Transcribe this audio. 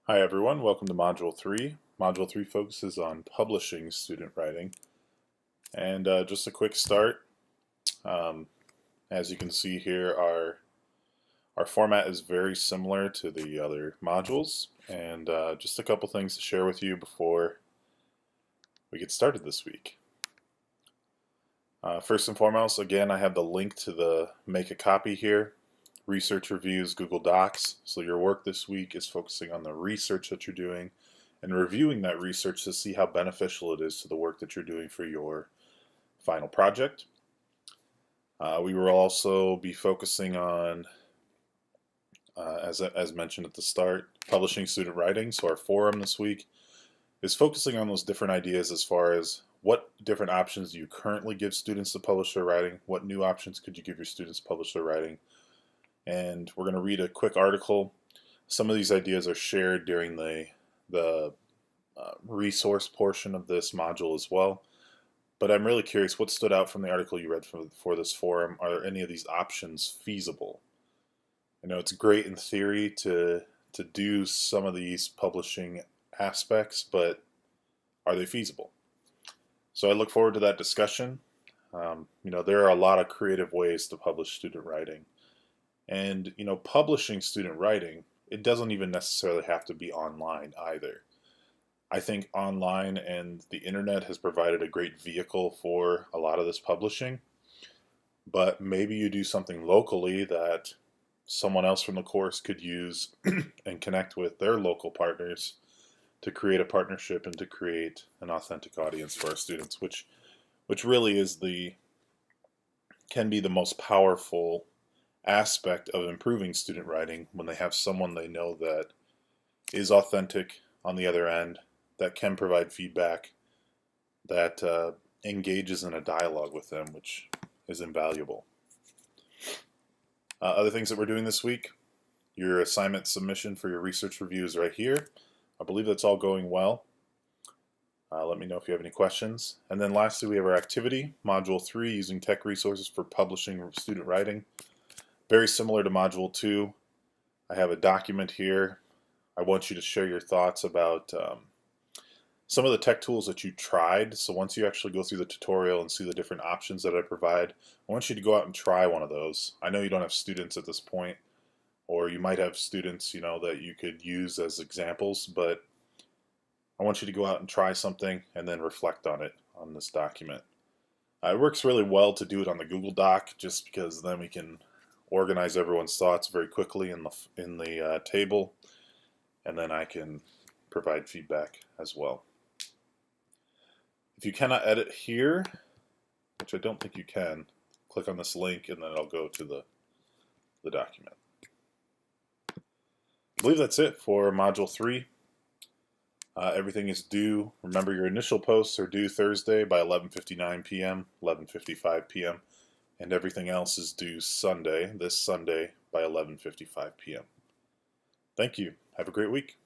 Hi everyone, welcome to Module 3. Module 3 focuses on publishing student writing. And just a quick start, um, as you can see here, our format is very similar to the other modules. And just a couple things to share with you before we get started this week. First and foremost, again, I have the link to the Make a Copy here. Research reviews, Google Docs. So your work this week is focusing on the research that you're doing and reviewing that research to see how beneficial it is to the work that you're doing for your final project. We will also be focusing on, as mentioned at the start, publishing student writing. So our forum this week is focusing on those different ideas as far as what different options do you currently give students to publish their writing, what new options could you give your students to publish their writing, and we're going to read a quick article. Some of these ideas are shared during the resource portion of this module as well. But I'm really curious, what stood out from the article you read for this forum? Are any of these options feasible? I know it's great in theory to do some of these publishing aspects, but are they feasible? So I look forward to that discussion. There are a lot of creative ways to publish student writing. And, publishing student writing, it doesn't even necessarily have to be online either. I think online and the internet has provided a great vehicle for a lot of this publishing, but maybe you do something locally that someone else from the course could use and connect with their local partners to create a partnership and to create an authentic audience for our students, which really can be the most powerful aspect of improving student writing, when they have someone they know that is authentic on the other end, that can provide feedback, that engages in a dialogue with them, which is invaluable. Other things that we're doing this week, your assignment submission for your research review is right here. I believe that's all going well. Let me know if you have any questions. And then lastly, we have our activity, Module 3, using tech resources for publishing student writing. Very similar to Module 2, I have a document here. I want you to share your thoughts about some of the tech tools that you tried. So once you actually go through the tutorial and see the different options that I provide, I want you to go out and try one of those. I know you don't have students at this point, or you might have students, that you could use as examples, but I want you to go out and try something and then reflect on it on this document. It works really well to do it on the Google Doc, just because then we can organize everyone's thoughts very quickly in the table, and then I can provide feedback as well. If you cannot edit here, which I don't think you can, click on this link and then it'll go to the document. I believe that's it for Module 3. Everything is due. Remember, your initial posts are due Thursday by 11:59 p.m., 11:55 p.m., and everything else is due this Sunday by 11:55 p.m. Thank you. Have a great week.